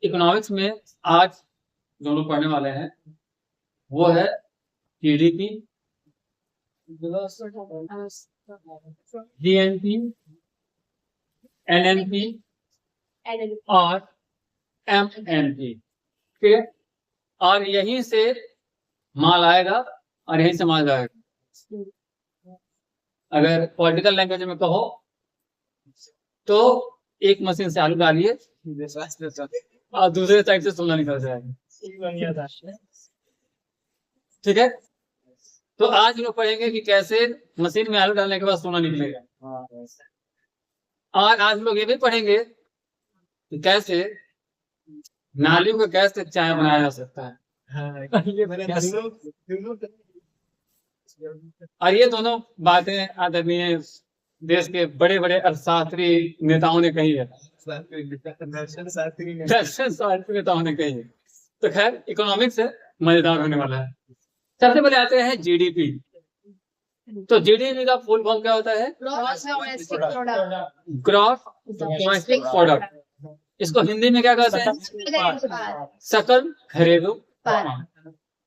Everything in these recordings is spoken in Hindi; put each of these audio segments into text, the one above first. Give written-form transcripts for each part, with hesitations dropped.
इकोनॉमिक्स में आज जो लोग पढ़ने वाले हैं वो है जीडीपी, जीएनपी, एनएनपी और एमएनपी। ठीक है, और यहीं से माल आएगा और यहीं से माल जाएगा। अगर पॉलिटिकल लैंग्वेज में कहो तो एक मशीन से आलू डालिए और दूसरे साइड से सोना निकल जाएगा। ठीक है, तो आज लोग पढ़ेंगे कि कैसे मशीन में आलू डालने के बाद सोना निकलेगा, और आज लोग ये भी पढ़ेंगे कि कैसे नालियों का गैस से चाय बनाया जा सकता है। और ये दोनों बातें आदरणीय देश के बड़े बड़े अर्थशास्त्री नेताओं ने कही है, दर्शन शास्त्री नेताओं ने कही है। तो खैर इकोनॉमिक्स है, मजेदार होने वाला है। सबसे पहले आते हैं जीडीपी। तो जीडीपी का फुल फॉर्म क्या होता है? Gross domestic product. इसको हिंदी में क्या कहते हैं? सकल घरेलू उत्पाद।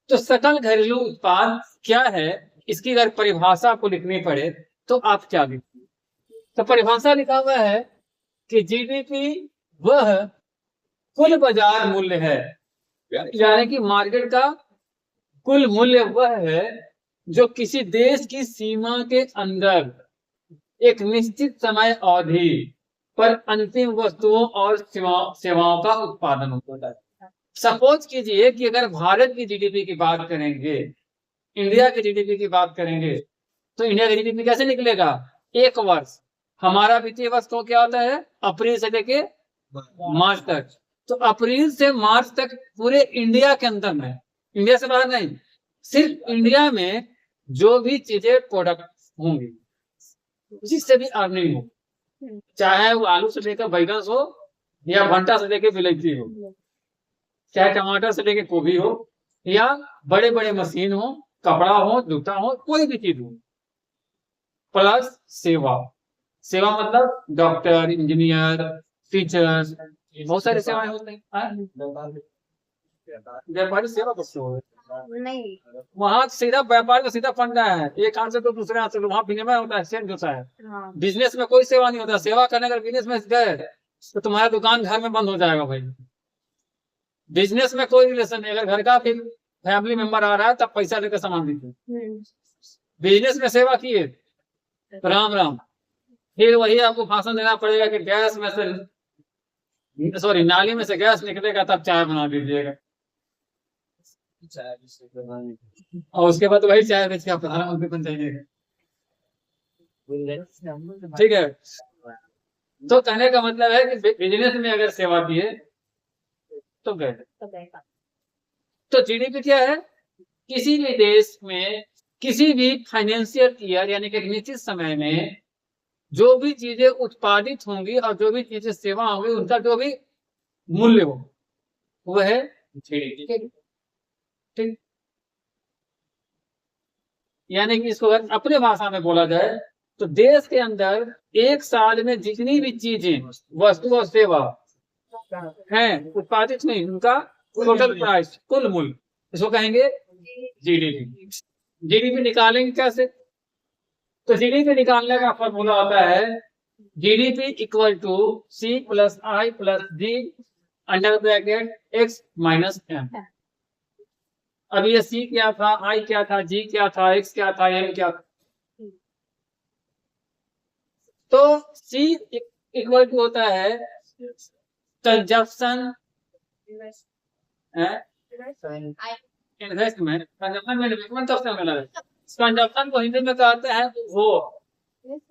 तो सकल घरेलू उत्पाद क्या है, इसकी अगर परिभाषा आपको लिखनी पड़े तो आप क्या लिखेंगे? तो परिभाषा लिखा हुआ है कि जीडीपी वह कुल बाजार मूल्य है, यानी कि मार्केट का कुल मूल्य वह है जो किसी देश की सीमा के अंदर एक निश्चित समय अवधि पर अंतिम वस्तुओं और सेवाओं का उत्पादन होता है। सपोज कीजिए कि अगर भारत की जीडीपी की बात करेंगे, इंडिया की जीडीपी की बात करेंगे, तो इंडिया की जीडीपी कैसे निकलेगा? एक वर्ष, हमारा वित्तीय वर्ष तो क्या होता है? अप्रैल से लेके मार्च तक। तो अप्रैल से मार्च तक पूरे इंडिया के अंदर में, इंडिया से बाहर नहीं, सिर्फ इंडिया में जो भी चीजें प्रोडक्ट होंगी जिससे भी अर्निंग हो, चाहे वो आलू से लेकर बैगन हो या भंटा से लेकर बिलैती हो, चाहे टमाटर से लेकर गोभी हो या बड़े बड़े मशीन हो, कपड़ा हो, जूता हो, कोई भी चीज हो, प्लस सेवा। सेवा मतलब डॉक्टर, इंजीनियर, टीचर्स, बहुत सारी सेवाएं होती हैं। व्यापारी सेवा कैसे हो? नहीं, वहाँ सीधा व्यापार का सीधा फंडा है, एक हाथ से तो दूसरे हाथ से, वहाँ विनिमय होता है, एक्सचेंज होता है। बिजनेस में कोई सेवा नहीं होता। सेवा करने अगर बिजनेस में गए तो तुम्हारा दुकान घर में बंद हो जाएगा भाई। बिजनेस में कोई रिलेशन नहीं। अगर घर का फिर फैमिली मेंबर आ रहा है तब पैसा लेकर सामान दीजिए। बिजनेस में सेवा किए तो राम राम। फिर वही आपको भाषण देना पड़ेगा कि गैस में से, सॉरी, नाली में से गैस निकलेगा तब चाय बना दीजिएगा, और उसके बाद वही चाय बेच के आप प्रधानमंत्री बन जाइएगा। ठीक है, तो कहने का मतलब है कि बिजनेस में अगर सेवा दिए तो गए। तो जीडीपी क्या है? किसी भी देश में किसी भी फाइनेंशियल ईयर यानी कि एक निश्चित समय में जो भी चीजें उत्पादित होंगी और जो भी चीजें सेवा होंगी उनका जो भी मूल्य हो वह है जीडीपी। ठीक, यानी कि इसको अगर अपने भाषा में बोला जाए तो देश के अंदर एक साल में जितनी भी चीजें, वस्तु और सेवा हैं उत्पादित नहीं, उनका टोटल प्राइस, कुल मूल्य, इसको कहेंगे जीडीपी। जीडीपी निकालेंगे कैसे? तो जीडीपी निकालने का फॉर्मूला होता है GDP equal to C plus I plus D under bracket X minus M. अब ये सी क्या था, आई क्या था, जी क्या था, एक्स क्या था, एम क्या था? तो सी इक्वल टू होता है कंजप्शन, इन्वेस्टमेंट। कंजप्शन को हिंदी में कहते हैं उपभोग।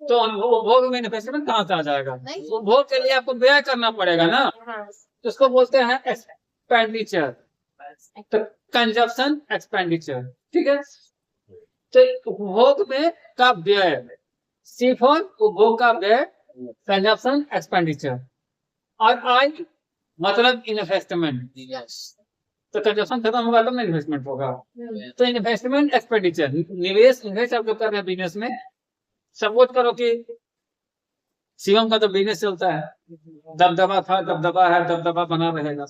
तो उपभोग में इन्वेस्टमेंट कहाँ से आ जाएगा? उपभोग के लिए आपको व्यय करना पड़ेगा ना, तो उसको बोलते हैं एक्सपेंडिचर। तो कंजप्शन एक्सपेंडिचर, ठीक है। तो उपभोग में का व्यय, सी फॉर उपभोग का व्यय, कंजप्शन एक्सपेंडिचर, और आई मतलब इन्वेस्टमेंट। तो कंजप्शन खत्म होगा तब इन्वेस्टमेंट होगा। तो इन्वेस्टमेंट एक्सपेंडिचर, निवेश, इन्वेस्ट आप जो कर रहे हैं बिजनेस में, सपोज करो कि शिवम का तो बिजनेस चलता है, दबदबा था, दबदबा है, दबदबा बना रहेगा।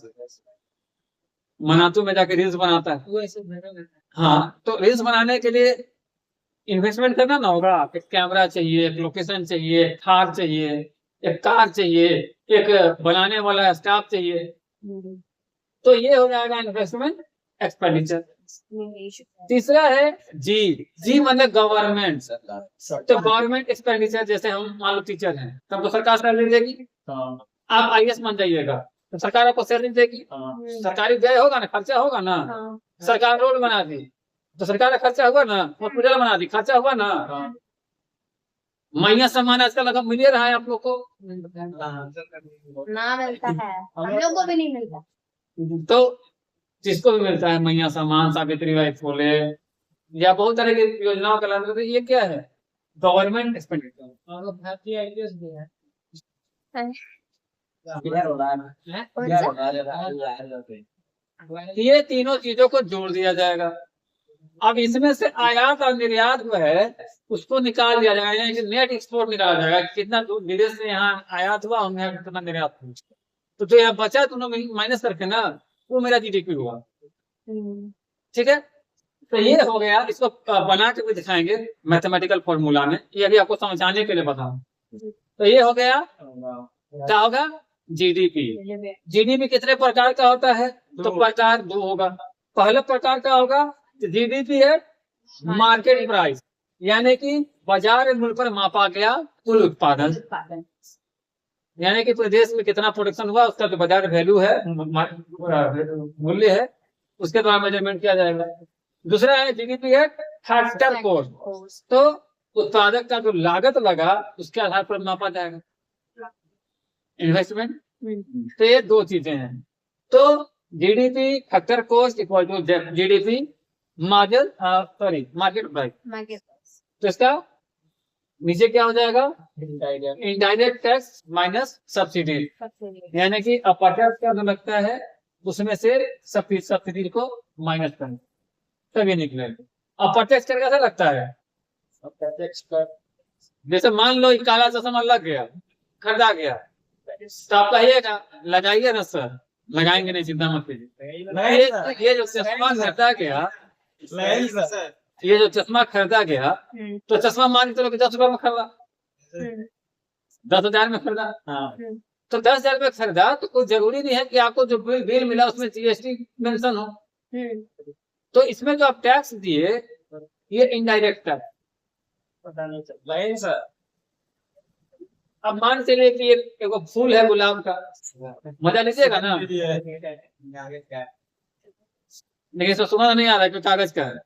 मनातू में जाके रील्स बनाता है। हाँ, तो रील्स बनाने के लिए इन्वेस्टमेंट करना ना होगा। एक कैमरा चाहिए, एक लोकेशन चाहिए, एक थार चाहिए, एक कार चाहिए, एक बनाने वाला स्टाफ चाहिए। तो ये हो जाएगा इन्वेस्टमेंट एक्सपेंडिचर। तीसरा है जी। जी मतलब गवर्नमेंट। तो गवर्नमेंट एक्सपेंडिचर, जैसे हम मान लो टीचर हैं, तो हमको सरकार सैलरी देगी। आप IAS बन जाइएगा तो सरकार आपको सैलरी देगी। सरकारी व्यय होगा ना, खर्चा होगा ना। सरकार रोड बना दी तो सरकार का खर्चा हुआ ना। हॉस्पिटल बना दी, खर्चा हुआ ना। महिला सम्मान आजकल लगभग मिल रहा है आप लोग को ना, मिलता है, हम लोग को भी नहीं मिलता। तो जिसको भी मिलता है महिला सम्मान, सावित्री बाई फुले या बहुत तरह की योजनाओं का लाभ। तो ये क्या है? Government expenditure. भारतीय IAS भी है। ये तीनों चीजों को जोड़ दिया जाएगा। अब इसमें से आयात और निर्यात जो है उसको निकाल दिया जाएगा, यानी कि नेट एक्सपोर्ट निकाला जाएगा। कितना विदेश से यहाँ आयात हुआ और यहाँ कितना निर्यात हुआ। तो जो यहाँ बचा दोनों माइनस करके ना, वो मेरा GDP हुआ। ठीक है, तो ये हो गया। इसको बना के भी दिखाएंगे मैथमेटिकल फॉर्मूला में, ये अभी आपको समझाने के लिए बताऊं। तो ये हो गया, क्या होगा? GDP। GDP कितने प्रकार का होता है? तो प्रकार 2 होगा। पहला प्रकार का होगा GDP है मार्केट प्राइस, यानी कि बाजार मूल्य पर मापा गया कुल उत्पादन। यानी कि पूरे देश में कितना प्रोडक्शन हुआ उसका जो बाजार वैल्यू है, मूल्य है, उसके द्वारा मेजरमेंट किया जाएगा। दूसरा है GDP है फैक्टर कॉस्ट, तो उत्पादक का जो लागत लगा उसके आधार पर मापा जाएगा इन्वेस्टमेंट। तो ये 2 चीजें हैं। तो GDP factor cost equal to GDP market price. तो इसका नीचे क्या हो जाएगा? इनडायरेक्ट टैक्स माइनस सब्सिडी, यानी कि अप्रत्यक्ष का जो लगता है उसमें से सब्सिडी को माइनस करें तब ये निकलेगा। अप्रत्यक्ष कर कैसा लगता है? अप्रत्यक्ष कर जैसे मान लो काला चश्मा लग गया, खरीदा गया, तो आप कहिएगा लगाइए ना सर। लगाएंगे नहीं, चिंता मत कीजिए। ये जो चश्मा खरीदा गया, ये जो चश्मा खरीदा गया, तो चश्मा मान के चलो कि 10 रुपए में खरीदा, 10,000 में खरीदा। तो 10,000 में खरीदा तो कोई जरूरी नहीं है कि आपको जो बिल मिला उसमें GST मेंशन हो। तो इसमें जो आप टैक्स दिए ये इनडायरेक्ट टैक्स। पता नहीं चल। अब मान चलिए कि एक फूल है गुलाब का, मजा लीजिएगा ना, लेकिन इसको सुना नहीं आ रहा है कि कागज का है।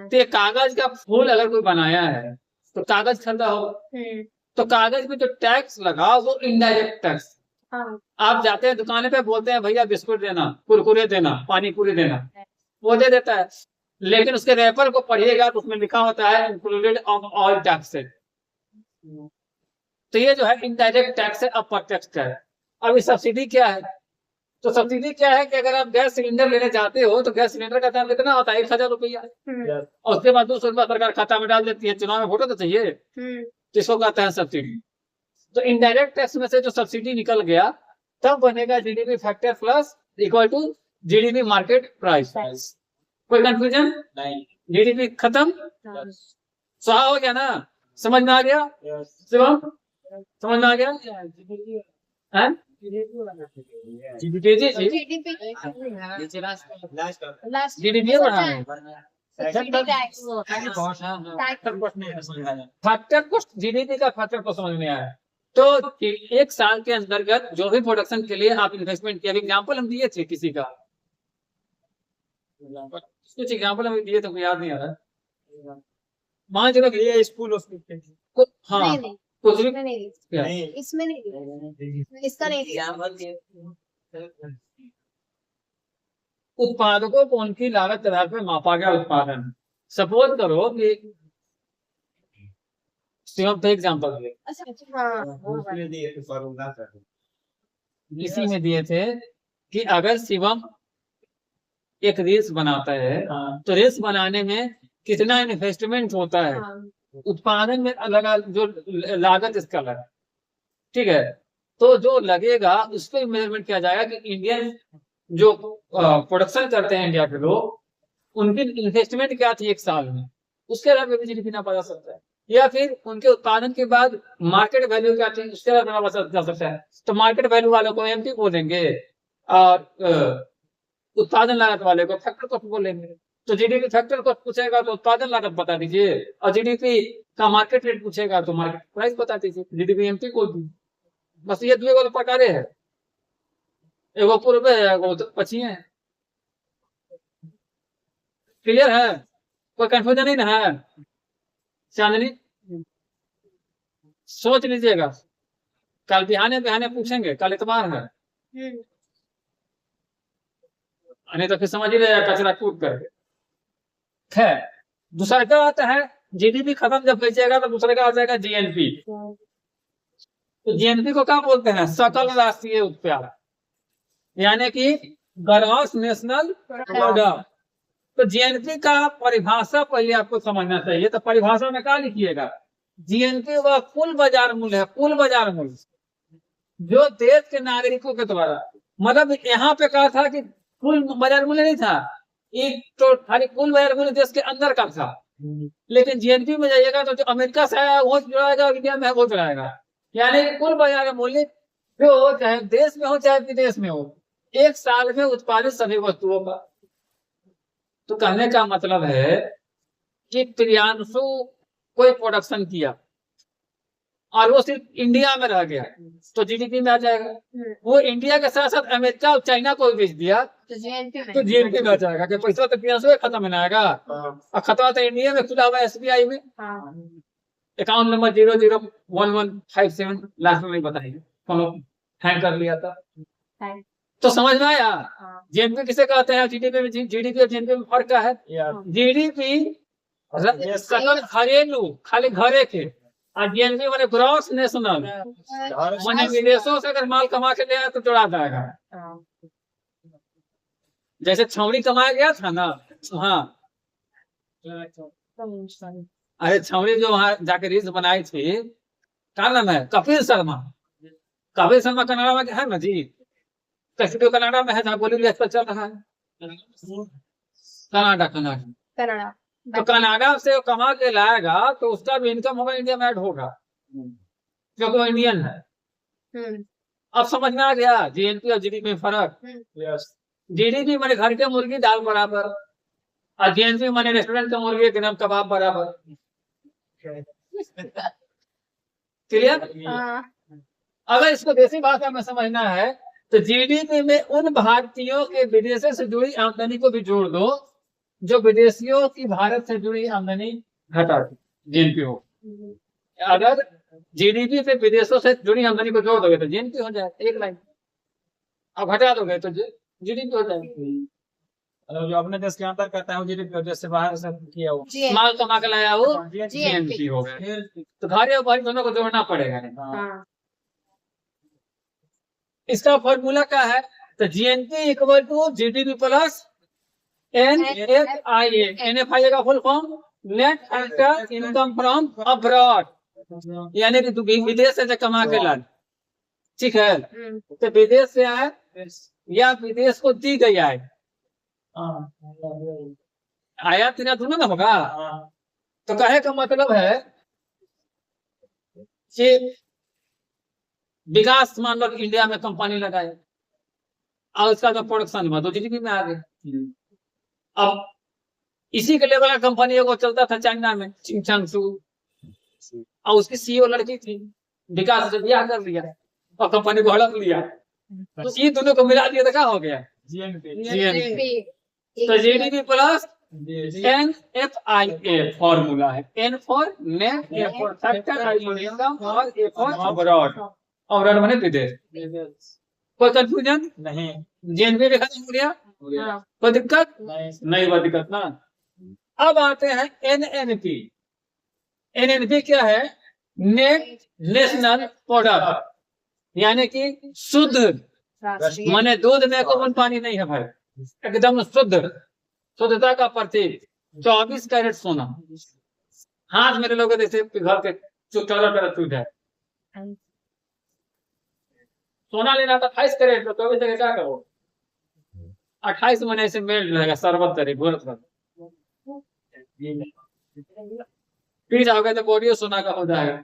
तो ये कागज का फूल अगर कोई बनाया है तो कागज खरीदा हो, तो कागज में जो टैक्स लगा वो इनडायरेक्ट टैक्स। आप जाते हैं दुकान पे, बोलते हैं भैया बिस्कुट देना, कुरकुरे देना, पानी पूरी देना, वो दे देता है। लेकिन उसके रैपर को पढ़िएगा तो उसमें लिखा होता है इंक्लूडेड ऑल टैक्सेस। तो ये जो है इनडायरेक्ट टैक्स है, अप्रत्यक्ष है। अब सब्सिडी क्या है? तो सब्सिडी क्या है कि अगर आप गैस सिलेंडर लेने जाते हो तो गैस सिलेंडर का दाम कितना होता है? 1,000 रुपया। और उसके बाद 200 रुपया सरकार खाता में डाल देती है। चुनाव में वोट तो चाहिए, तो इसको कहते हैं सब्सिडी। तो इनडायरेक्ट टैक्स में से जो सब्सिडी निकल गया तब बनेगा GDP factor plus equal to GDP market price. कोई कंफ्यूजन नहीं? GDP खत्म, स्वाहा हो गया ना? समझ में आ गया? शिवम समझ में आ गया? GDP फैक्टर कॉस्ट, GDP का फैक्टर को समझ में आया। तो एक साल के अंतर्गत जो भी प्रोडक्शन के लिए आप इन्वेस्टमेंट किया, एग्जाम्पल हम दिए थे किसी का, कुछ एग्जाम्पल हम दिए तो याद नहीं आ रहा। मान चलो ये स्कूल हाँ कुछ भी नहीं, इसमें नहीं, इसका नहीं। उत्पादकों को उनकी लागत के आधार पर मापा गया उत्पादन। सपोज करो कि शिवम पे एग्जाम्पल इसी में दिए थे कि अगर शिवम एक रील्स बनाता है तो रील्स बनाने में कितना इन्वेस्टमेंट होता है, उत्पादन में अलग जो लागत इसका अलग। ठीक है, तो जो लगेगा उस पर मेजरमेंट किया जाएगा कि इंडियन जो प्रोडक्शन करते हैं इंडिया के लोग, उनकी इन्वेस्टमेंट क्या थी एक साल में, उसके आधार पर भी जीडीपी नापा जा सकता है। या फिर उनके उत्पादन के बाद मार्केट वैल्यू क्या थी, उसके आधार पर नापा जा सकता है। तो मार्केट वैल्यू वालों को एमपी बोलेंगे और उत्पादन लागत वाले को फैक्टर कॉस्ट बोलेंगे। तो जीडीपी फैक्टर कॉस्ट पूछेगा तो उत्पादन लागत बता दीजिए, और जीडीपी का मार्केट रेट पूछेगा तो मार्केट प्राइस बता दीजिए। जीडीपी एमपी को भी बस ये दो प्रकारे है, एगो पूर्व है एगो पश्चिम है। क्लियर है, कोई कंफ्यूजन नहीं ना है? चांदनी सोच लीजिएगा, कल बिहाने बिहाने पूछेंगे, कल इतवार है, नहीं तो फिर समझ ही रहे कचरा कूट करके। खैर, दूसरा क्या आता है, जीडीपी खत्म जब बेचेगा तो दूसरे का आ जाएगा जीएनपी। तो जीएनपी को क्या बोलते हैं, सकल राष्ट्रीय उत्पाद, यानी कि ग्रॉस नेशनल प्रोडक्ट। तो जीएनपी का परिभाषा पहले आपको समझना चाहिए। तो परिभाषा में क्या लिखिएगा, जीएनपी वह कुल बाजार मूल्य है, कुल बाजार मूल्य जो देश के नागरिकों के द्वारा, मतलब यहाँ पे कहा था कि कुल बाजार मूल्य नहीं था, एक तो खाली कुल बाजार मूल्य देश के अंदर का था। लेकिन जीएनपी में जाइएगा तो जो अमेरिका से आया वो जुड़ाएगा, इंडिया में है वो जुड़ाएगा। यानी कि कुल बाजार मूल्य जो चाहे देश में हो चाहे विदेश में हो, एक साल में उत्पादित सभी वस्तुओं का। तो कहने का मतलब है कि प्रियांशु कोई प्रोडक्शन किया और वो सिर्फ इंडिया में रह गया तो जीडीपी में आ जाएगा। वो इंडिया के साथ साथ अमेरिका और चाइना को बेच दिया तो जीएनपी में आ जाएगा। कि पैसा तो प्रियांशु खत्म में आएगा, और खत्म तो इंडिया में खुला हुआ एसबीआई में, अकाउंट नंबर 001157 लास्ट में नहीं बताएंगे, हैंग कर लिया था। तो समझ में आया जीएनपी किसे कहते हैं, जीडीपी में। जीडीपी और जीएनपी में फर्क क्या है, जीडीपी सकल घरेलू खाली घरे के, और जीएनपी माने ग्रॉस नेशनल, माने विदेशों से अगर माल कमा के ले आया तो जोड़ा जाएगा। जैसे छौड़ी कमाया गया था ना, हाँ, अरे छौड़ी जो वहां जाके रील्स बनाई थी, क्या नाम है, कपिल शर्मा। कपिल शर्मा कनाडा में है ना जी, कैसे तो कनाडा में है जहाँ गोली आजकल चल रहा है, कनाडा कनाडा। तो कनाडा से कमा के लाएगा तो उसका भी इनकम होगा, इंडिया में ऐड होगा क्योंकि वो इंडियन है। अब समझ में आ गया जीएनपी और जीडीपी में फर्क। जीडीपी माने घर के मुर्गी दाल बराबर, और जीएनपी माने रेस्टोरेंट के मुर्गी गरम कबाब बराबर। क्लियर? अगर इसको देसी भाषा में समझना है तो जीडीपी में उन भारतीयों के विदेशों से जुड़ी आमदनी को भी जोड़ दो जो विदेशियों की भारत से जुड़ी आमदनी घटा दी, जीएनपी हो। अगर जीडीपी पे विदेशों से जुड़ी आमदनी को जोड़ दोगे तो जीएनपी हो जाएगा, एक लाइन। अब हटा दोगे तो जीडीपी हो जाएगा। जो अपने देश के अंदर करता है वो जीडीपी, देश से बाहर से किया वो माल कमा के लाया वो जीएनपी हो गया। तो घर और बाहर दोनों को जोड़ना पड़ेगा। इसका फॉर्मूला क्या है, तो GNP equal to GDP plus NFIA. NFIA का full form net factor income from abroad, यानी कि विदेश से कमा के ला, ठीक है। तो विदेश से आए या विदेश को दी गई आय, आयात निर्यात दोनों ना होगा। तो कहे का मतलब है कि विकास मान लो इंडिया में कंपनी लगाए और उसका जो प्रोडक्शन हुआ तो जीडीपी में आ गए। अब इसी के लेवल का कंपनी एगो चलता था चाइना में, चिंगचांगसू, और उसकी सीईओ लड़की थी, विकास से ब्याह कर लिया और कंपनी को हड़प लिया। तो ये दोनों को मिला दिया तो क्या हो गया, जीएनपी। तो जीडीपी प्लस एनएफआईए फॉर्मूला है, N for net, A for factor, I for income, और ए फॉर अब्रॉड। अब्रॉड माने विदेश। कोई कंफ्यूजन नहीं, जीएनपी लिखा हो गया, कोई दिक्कत नहीं, कोई दिक्कत ना। अब आते हैं एनएनपी। एनएनपी क्या है, नेट नेशनल प्रोडक्ट, यानी कि शुद्ध, माने दूध में कोई पानी नहीं है भाई, एकदम शुद्ध, शुद्धता का प्रतीक 24 कैरेट सोना। हाथ मेरे लोग जैसे घर के चुटला चूट है, सोना लेना था 28 कैरेट तो 24 जगह क्या करो 28 महीने से मेल रहेगा शरबत करे गोरख पी जाओगे तो बॉडी सोना का हो जाएगा।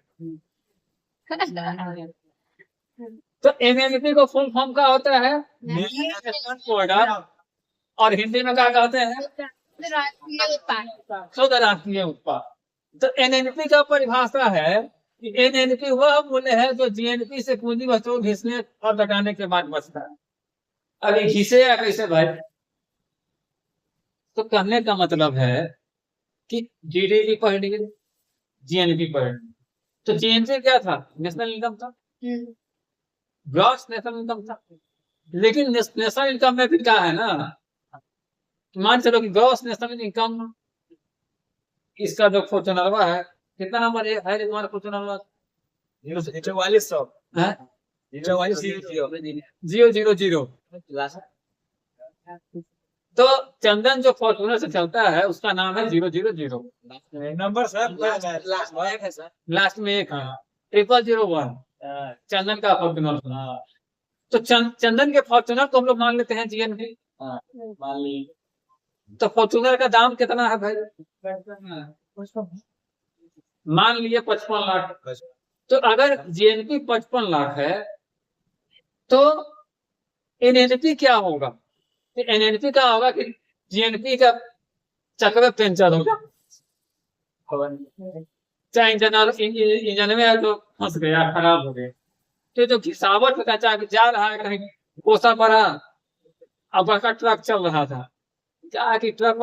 तो एनएनपी को फुल फॉर्म का होता है प्रोडक्ट और हिंदी में क्या कहते हैं राष्ट्रीय उत्पाद। शुद्ध राष्ट्रीय उत्पाद। तो एनएनपी का परिभाषा है कि एनएनपी वह मूल्य है जो जीएनपी से पूंजी वस्तु घिसने और घटाने के बाद बचता है। अभी घिसे या कैसे भाई? तो कहने का मतलब है कि जीडीपी पर डिग्री जीएनपी पर। तो जीएनपी क्या था? नेशनल इनकम था, ग्रॉस नेशनल इनकम था। लेकिन नेशनल इनकम में भी क्या है ना, मान चलो कि ग्रॉस नेशनल इनकम इसका जो फॉर्चूनरवा है कितना नंबर है तुम्हारा फॉर्चूनरवा? 4400 है 000 तो चंदन जो फॉर्चूनर से चलता है उसका नाम है 000 नंबर सर लास्ट में एक है 0001 चंदन का फॉर्चूनर। तो चंदन के फॉर्चूनर को हम लोग मान लेते हैं जीएनपी। मान ली तो फॉर्चूनर का दाम कितना है भाई? मान लिए 55 लाख। तो अगर जीएनपी 55 लाख है तो एनएनपी क्या होगा? एनएनपी का होगा कि जीएनपी का चक्र पंचर होगा, चाहे इंजन में जो फंस गया खराब हो गया। तो जो घिसावट होता चाहे जा रहा है कहीं कोसा बड़ा अब बड़का ट्रक चल रहा था क्या कि ट्रक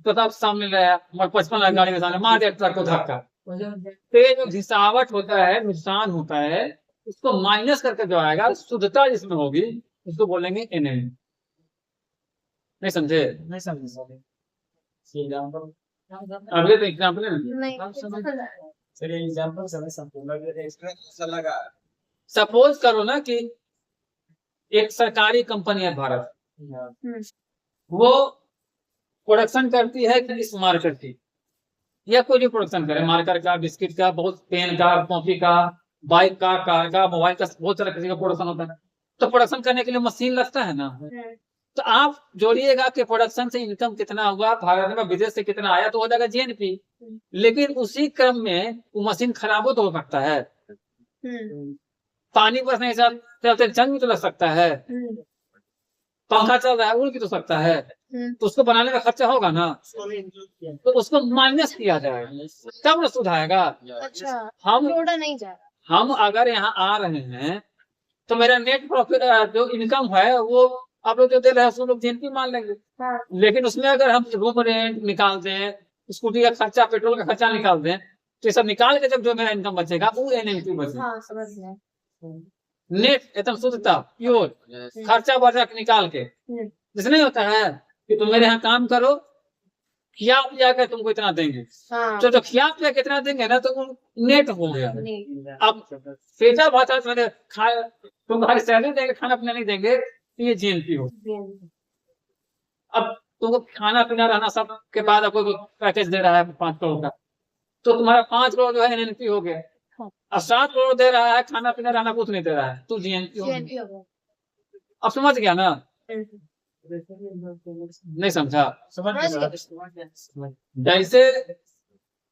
प्रताप सामने लाया और 55 लाख गाड़ी के सामने मार दिया ट्रक को धक्का। तो ये जो घिसावट होता है नुकसान होता है उसको माइनस करके जो आएगा शुद्धता जिसमें होगी उसको बोलेंगे एनएन। नहीं समझे? नहीं समझे अगले तो एग्जाम्पल है ना। नहीं चलिए एग्जांपल समय संपूर्ण एक्स्ट्रा लगा। सपोज करो ना कि एक सरकारी कंपनी है भारत, वो प्रोडक्शन करती है किस मार्केट की या कोई भी प्रोडक्शन करे, मार्कर का, बिस्किट का, बहुत पेन का, कॉपी का, बाइक का, कार का, मोबाइल का, बहुत सारा किसी का प्रोडक्शन होता है। तो प्रोडक्शन करने के लिए मशीन लगता है ना। तो आप जोड़िएगा कि प्रोडक्शन से इनकम कितना हुआ भारत में, विदेश से कितना आया, तो हो जाएगा जीएनपी। लेकिन उसी क्रम में वो मशीन खराब हो तो हो सकता है, पानी बरसने के साथ चलते जंग भी तो लग सकता है, पंखा चल रहा है उड़ भी तो सकता है, तो उसको बनाने का खर्चा होगा ना। तो उसको माइनस किया जाएगा तब ना सुधारेगा। अच्छा हम जोड़ा नहीं जा रहा। हम अगर यहाँ आ रहे हैं तो मेरा नेट प्रॉफिट जो इनकम है वो आप लोग जो दे रहे हैं उसको लोग जीएनपी मान लेंगे। लेकिन उसमें अगर हम रूम रेंट निकाल दें, स्कूटी का खर्चा, पेट्रोल का खर्चा निकाल दें, तो ये सब निकाल के जब जो मेरा इनकम बचेगा वो एनएनपी बचेगा। हाँ समझ गया। नेट एकदम शुद्धता प्योर, खर्चा बचा के निकाल के। जैसे नहीं होता है कि तुम मेरे यहाँ काम करो खिया पिया के तुमको इतना देंगे, हाँ तो जो खिया पिया के इतना देंगे ना तो वो नेट हो गया। नहीं अब पेटा भाता मैंने खाया तुम्हारी सैलरी देंगे, खाना पीना नहीं देंगे, तो ये जीएनपी हो। अब तुमको खाना पीना रहना सब के बाद आपको पैकेज दे रहा है 5 करोड़ का, तो तुम्हारा 5 करोड़ जो है एनएनपी हो गया। अब 7 करोड़ दे रहा है, खाना पीना रहना कुछ नहीं दे रहा है, तो जीएनपी हो गया। अब समझ गया ना? नहीं समझा? समझ गया। जैसे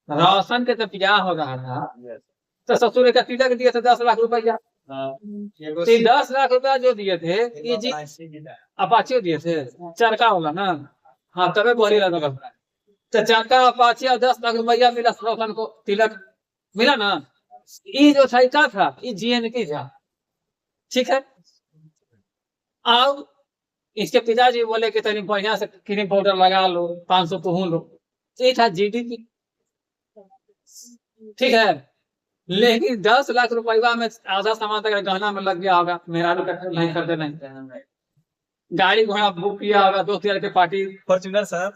राशन के जब ब्याह हो रहा था तो ससुर का तिलक दिए थे 10 लाख रुपया। तो 10 लाख रुपया जो दिए थे ये जी अपाचे दिए थे, चरखा होगा ना। हाँ तबे बोली लगा तो चरखा अपाचे और 10 लाख रुपया मिला राशन को, तिलक मिला ना। ये जो था क्या था? ये जीएनपी था, ठीक है। अब इसके पिताजी बोले कि तनी बढ़िया से क्रीम पाउडर लगा लो, 500 पहुन लो, ये था जीडीपी, ठीक है। लेकिन 10 लाख रुपया में आधा सामान तक गहना में लग गया होगा, मेरा नहीं खरीदे नहीं, गाड़ी घोड़ा बुक किया होगा, 2000 के पार्टी फॉर्च्यूनर सर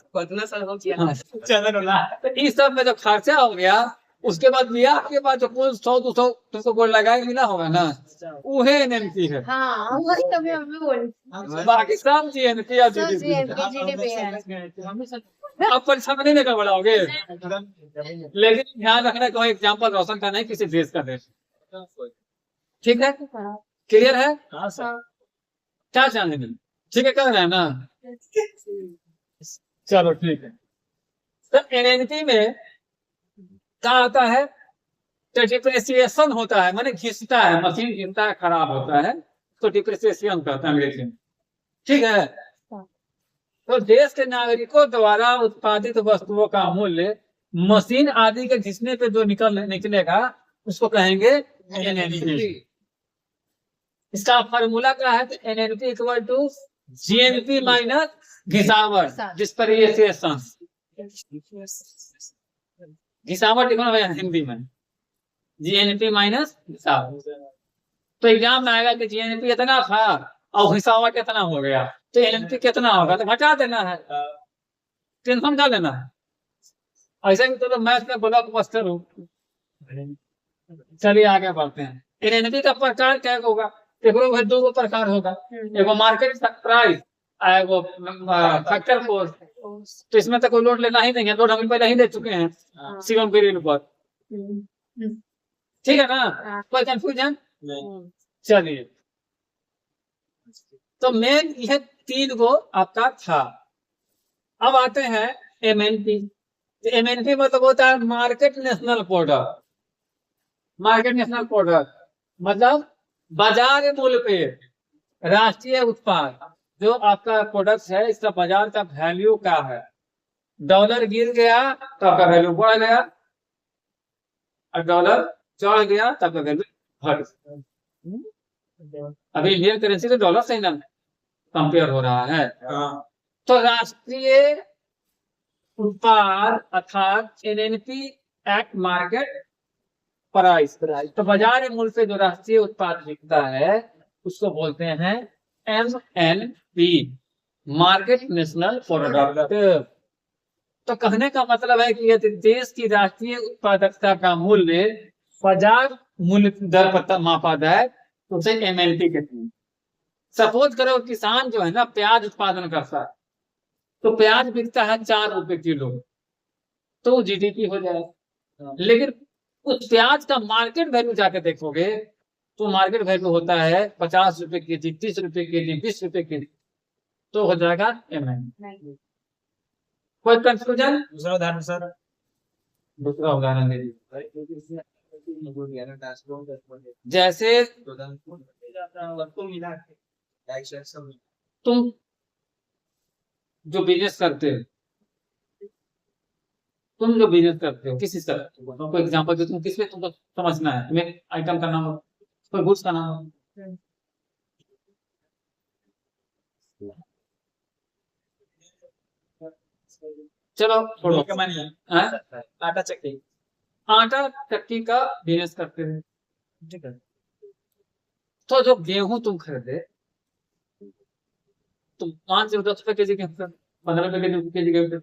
चंदन वाला। तो इस सब में जो खर्चा हो गया उसके बाद ब्याह के बाद जो कुल 100-200 तुमको गोल्ड लगाए मिला होगा ना, उहे एनएनपी है। हाँ वही तभी हम भी बोल बाकी सब जीएनपी या जीडीपी आप परीक्षा में नहीं लेकर बढ़ाओगे। लेकिन ध्यान रखना कोई एग्जाम्पल रोशन का नहीं, किसी देश का देश, ठीक है। क्लियर है? हाँ सर। क्या जानेंगे? ठीक है, कर रहे हैं ना? चलो ठीक है। तो एनएनपी में क्या आता है? तो डिप्रेसिएशन होता है, माने घिसता है, मशीन घिसता है, खराब होता है, तो डिप्रेसिएशन कहते हैं अंग्रेजी में। ठीक है। तो देश के नागरिकों द्वारा उत्पादित वस्तुओं का मूल्य मशीन आदि के घिसने पे जो निकलेगा उसको कहेंगे एनएनपी। इसका फॉर्मूला क्या है? तो NNP equal to GNP minus घिसावट डिस्पेरिएशन। घिसावट लिखना है हिंदी में, जीएनपी माइनस घिसावट। तो एग्जाम में आएगा कि जीएनपी इतना था और घिसावट कितना हो गया, तो एनएनपी कितना होगा, तो घटा देना है, टेंशन क्या लेना है। ऐसे भी तो मैथ में ब्लॉक बस्टर हो। चलिए आगे बढ़ते हैं। एनएनपी का प्रकार क्या होगा? देखो दो प्रकार होगा, एगो मार्केट प्राइस, एगो फैक्टर फोर्स। तो इसमें तो कोई लोड लेना ही नहीं है, लोड हम पहले ही ले चुके हैं शिवम पीरियड पर। ठीक है ना? कोई कंफ्यूजन? चलिए, तो मेन यह तीन को आपका था। अब आते हैं एमएनपी। एमएनपी मतलब होता है market national product. Market national product मतलब बाजार मूल्य पे राष्ट्रीय उत्पाद, जो आपका प्रोडक्ट है इसका बाजार का वैल्यू क्या है। डॉलर गिर गया तो आपका वैल्यू बढ़ गया, और डॉलर चढ़ गया तो आपका वैल्यू घट गया। अभी इंडियन करेंसी तो डॉलर से ही ना कंपेयर हो रहा है। तो राष्ट्रीय उत्पाद अर्थात एनएनपी एक्ट मार्केट प्राइस। तो बाजार मूल्य पे जो राष्ट्रीय उत्पाद बिकता है उसको बोलते हैं एमएनपी, मार्केट नेशनल प्रोडक्ट। तो कहने का मतलब है कि यदि देश की राष्ट्रीय उत्पादकता का मूल्य बाजार मूल्य दर पर मापा जाए तो उसे एमएनपी कहते हैं। सपोज करो किसान जो है ना प्याज उत्पादन करता है, तो प्याज बिकता है 4 रुपए किलो, तो जीडीपी हो जाएगा। लेकिन उस प्याज का मार्केट वैल्यू जाके देखोगे तो मार्केट वैल्यू होता है 50 रुपए केजी, 30 रुपए केजी, 20 रुपए केजी, तो हो जाएगा एमएनपी। कोई कंफ्यूजन? दूसरा उदाहरण सर। दूसरा उदाहरण दे दीजिए। जैसे तुम जो बिजनेस करते हो, किसी तरह तुमको एग्जांपल दो, तुम किसमें तुमको समझना है, तुम्हें आइटम का नाम हो, कोई गुड्स का नाम हो। चलो छोड़ो, आटा चक्की। आटा चक्की का बिजनेस करते हैं, ठीक है। तो जो गेहूं तुम खरीदे, तुम 5 से 10 रुपए केजी गेहूं, 15 रुपए केजी गेहूं,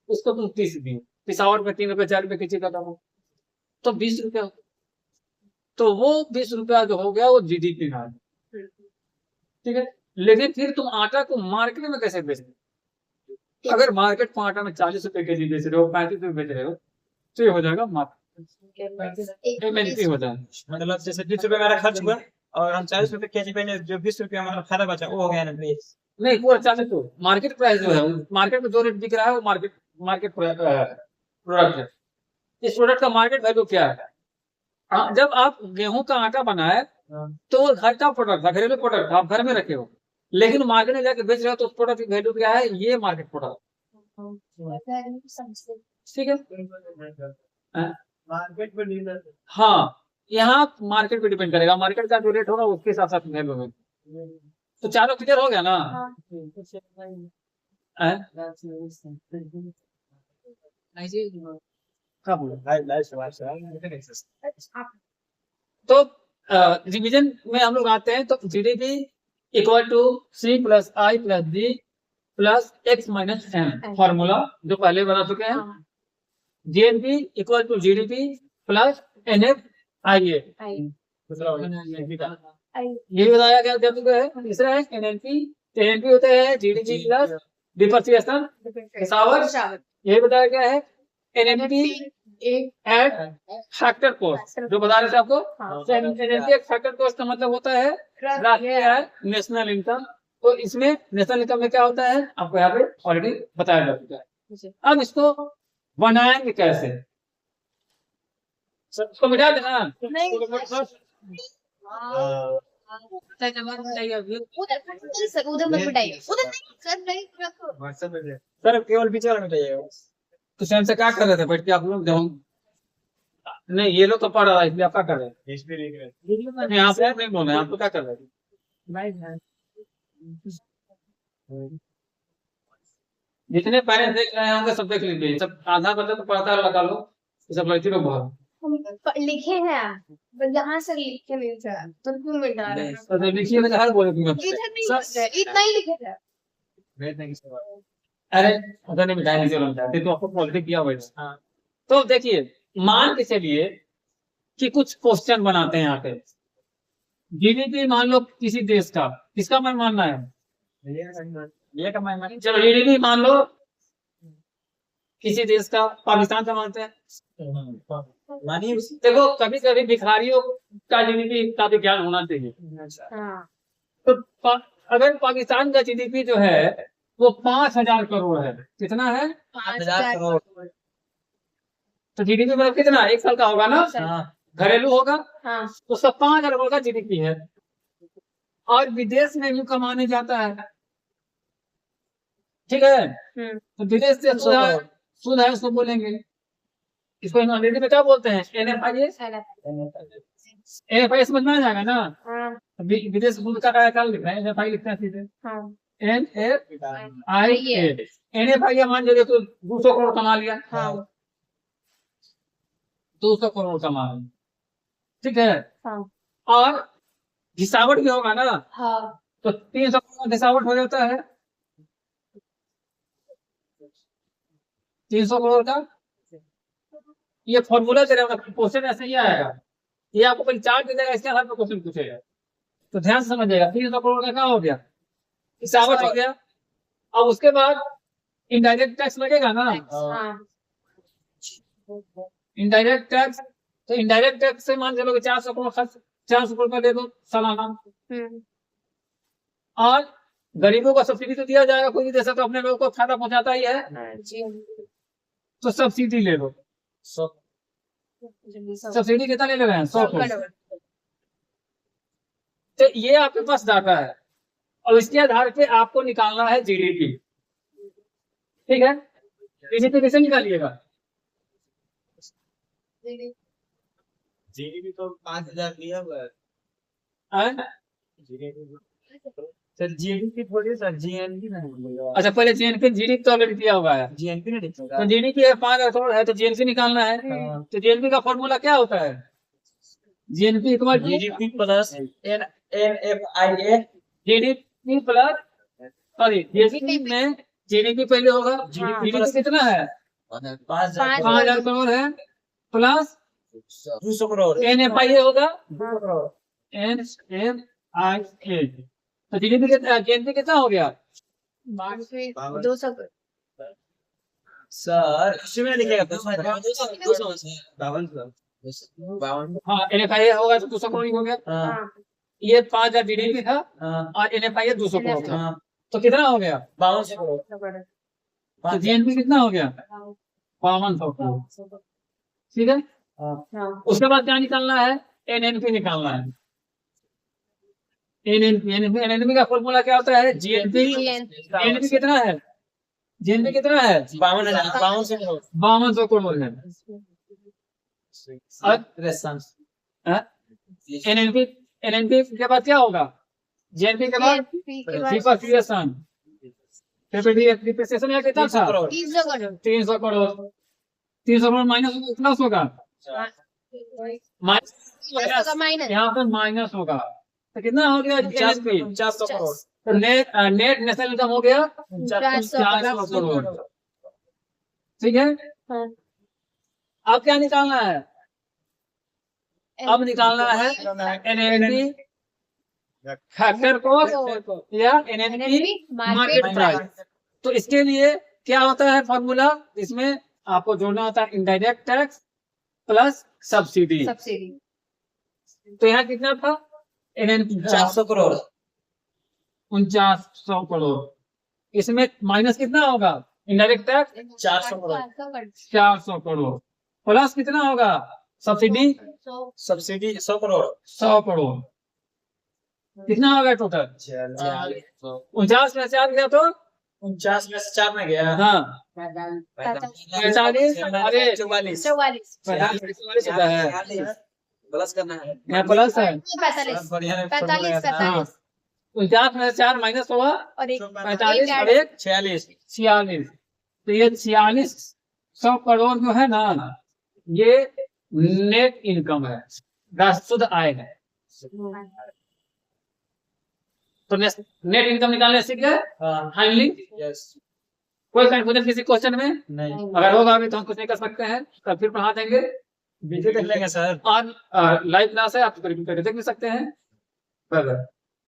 उसको तुम 30 दिए, पिसावर में 3 रुपए 4 रुपए केजी का दाम, तो 20 रुपया। तो वो 20 रुपया जो हो गया वो जीडीपी का, ठीक है। लेकिन फिर तुम आटा को मार्केट में कैसे बेचते? अगर मार्केट में आटा में 40 रुपए केजी बेच रहे हो, 35 रुपए बेच रहे हो, तो ये हो जाएगा एमएनपी हो जाएगा। मतलब जैसे 20 रुपए मेरा खर्च हुआ और हम 40 रुपए केजी पे जो 20 रुपया हमारा फायदा बचा वो हो गया ना। नहीं, वो 40 तो मार्केट प्राइस जो है, मार्केट में जो रेट बिक रहा है वो मार्केट प्रोडक्ट है। इस प्रोडक्ट का मार्केट वैल्यू क्या है? जब आप गेहूं का आटा बनाए तो वो घर का प्रोडक्ट था, घरेलू प्रोडक्ट था, आप घर में रखे हो, लेकिन मार्केट में जाके बेच रहे हो तो उस प्रोडक्ट की वैल्यू क्या है? ये मार्केट प्रोडक्ट, ठीक है। मार्केट पर हाँ, यहाँ मार्केट पे डिपेंड करेगा, मार्केट का जो रेट होगा उसके साथ साथ वैल्यू होगा। तो चारों क्लियर हो गया ना? तो रिवीजन में हम लोग आते हैं, तो GDP equal to C plus I plus D plus X minus M, formula जो पहले बना चुके हैं। GNP equal to GDP plus NF I A, ये बताया गया क्या चुका है। तीसरा है एनएनपी, एनएनपी होता है जीडीपी प्लस डिप्रिसिएशन, ये बताया गया है। एनएनपी एक एट फैक्टर कॉस्ट, जो बता रहे थे आपको। हाँ। फैक्टर कॉस्ट का मतलब होता है राष्ट्रीय आय, नेशनल इनकम। तो इसमें नेशनल इनकम में क्या होता है आपको यहाँ पे ऑलरेडी बताया जा चुका है। अब इसको बनाएंगे कैसे? इसको मिटा देना। नहीं हाँ। सर उधर मत बिठाइए, उधर नहीं सर, नहीं रखो। सर केवल पीछे वाला मिटाइएगा। तो स्वयं से क्या कर रहे थे बैठ के आप लोग? नहीं, ये लोग तो पढ़ रहा है, इसलिए आप क्या कर रहे हैं? इसमें लिख रहे हैं। नहीं, आप लोग नहीं बोल रहे हैं, आप लोग क्या कर रहे हैं? जितने पेरेंट्स देख रहे होंगे सब देख लीजिए, सब आधा बच्चा तो पढ़ता है, लगा लो। ये सब लड़की लोग बहुत हम लिखे हैं, बस यहाँ से लिखे नहीं सर, तो क्यों मिटा रहे हैं? तो लिखिए ना, हर बोले तुम। इधर नहीं लिखे थे, इतना ही लिखे थे। अरे उधर नहीं मिटाया, नीचे बनता है तो आपको पॉलिटिक्स किया हुआ है। हाँ, तो देखिए, मान के चलिए कि कुछ क्वेश्चन बनाते हैं यहाँ पे। जीडीपी मान लो किसी देश का, किसका मैं मानना है? ये का मैं चलो जीडीपी मान लो किसी देश का, पाकिस्तान का मानते हैं। मानिए। देखो, कभी कभी भिखारियों का जीडीपी का भी ज्ञान होना चाहिए। हाँ तो अगर पाकिस्तान का जीडीपी जो है वो 5,000 करोड़ है, कितना है? 5,000 करोड़। तो जीडीपी मतलब कितना, एक साल का होगा ना? हाँ। घरेलू होगा, हाँ तो सब 5,000 करोड़ का जीडीपी है। और विदेश में भी कमाने जाता है, ठीक है? तो विदेश से शुद्ध है उसको बोलेंगे। इसको अंग्रेजी में क्या बोलते हैं? एनएफआईएस। एनएफआईएस समझ में आ जाएगा ना? हाँ विदेश शुद्ध का कार्यकाल लिख रहे हैं, एनएफआई लिखते हैं सीधे। हाँ NFIA। NFIA मान लीजिए तो 200 करोड़ कमा लिया। हाँ 200 करोड़ कमा लिया, ठीक है? हाँ और घिसावट भी होगा ना, हाँ तो 300 करोड़ घिसावट हो जाता है। 300 करोड़ का ये फॉर्मूला दे रहा हूँ, क्वेश्चन ऐसे ही आएगा। ये आपको कोई चार्ट दे देगा, इसके आधार पर क्वेश्चन पूछेगा। तो ध्यान से समझिएगा, 300 करोड़ का क्या हो गया? घिसावट हो गया। अब उसके बाद इनडायरेक्ट टैक्स लगेगा ना? हाँ इनडायरेक्ट टैक्स, तो इनडायरेक्ट टैक्स से मान चलो कि 400 करोड़ खर्च, 400 करोड़ का दे दो सालाना। और गरीबों को सब्सिडी तो दिया जाएगा, कोई नहीं दे सकता, अपने लोगों को फायदा पहुंचाता ही है, जी तो सब्सिडी ले लो। सब्सिडी कितना ले रहे हैं? 100 करोड़। तो ये आपके पास डाटा है, और इसके आधार पे आपको निकालना है जीडीपी, ठीक है? जीडीपी कैसे निकालिएगा? जीडीपी तो 5,000 दिया हुआ है। सर जीडीपी थोड़ी, सर जीएनपी नहीं। अच्छा, पहले जीएनपी, जीडीपी तो ऑलरेडी दिया हुआ है। जीएनपी नहीं दिखेगा। तो जीडीपी है 5,000 करोड़ है, तो जीएनपी निकालना है। तो जीएनपी का फॉर्मूला क्या होता है? GNP equal GDP plus NFIA. GDP plus, sorry, GDP में जीडीपी पहले होगा। जीडीपी कितना है? 5,000 करोड़ है, प्लस 200 करोड़। एनएफआईए होगा, $200 करोड़। एनएफआईए। तो जीडीपी कितना, जीएनपी कितना हो गया? 200 सर इसमें लिखेगा 52। हाँ, एनएफआईए होगा तो 200 करोड़ ही हो गया। हाँ ये 5,000 जीडीपी था, और एनएफआईए 200 करोड़ था, तो कितना हो गया? 52 करोड़। तो जीएनपी कितना हो गया? 5,100 करोड़, ठीक है? हाँ उसके बाद क्या निकालना है? एनएनपी निकालना है। एनएनपी का फॉर्मूला क्या होता है? जीएनपी। एनएनपी कितना है? जीएनपी कितना है? 52 करोड़ है। एनएनपी, एनएनपी के बाद क्या होगा? जीएनपी के बाद डिप्रिसिएशन। डिप्रिसिएशन या कितना था? 300 करोड़। 300 करोड़ माइनस होगा, कितना होगा? माइनस यहाँ पर माइनस होगा, तो कितना हो गया? 50 करोड़। तो नेट नेशनल इनकम हो गया 400 करोड़, ठीक है? अब क्या निकालना है? अब निकालना है एनएनपी फैक्टर कॉस्ट या एनएनपी मार्केट प्राइस। तो इसके लिए क्या होता है फॉर्मूला? इसमें आपको जोड़ना होता है indirect tax plus subsidy. Subsidy. तो यहाँ कितना था? 400 करोड़। 4900 करोड़। इसमें माइनस कितना होगा? Indirect tax 400 crore. 400 crore plus कितना होगा? Subsidy subsidy 100 crore. 100 करोड़। कितना होगा टोटल? 49 में से 4 गया तो 49 में से 4 में गया। हाँ 45 45 अरे 44। 44 होता है, प्लस करना है। यहाँ प्लस है। 45 बढ़िया है। 45 49 में से 4 माइनस होगा और एक 45 और एक 46। 46। तो ये 4600 करोड़ जो है ना, ये नेट इनकम है, शुद्ध आय है। तो नेट इनकम निकालने सीख गए हाँ फाइनली। यस। कोई कंफ्यूजन किसी क्वेश्चन में? नहीं अगर होगा अभी तो हम कुछ नहीं कर सकते हैं, तो फिर पढ़ा देंगे। वीडियो देख लेंगे सर। और लाइव क्लास है, आप रिकॉर्ड करके देख भी सकते हैं। Bye bye.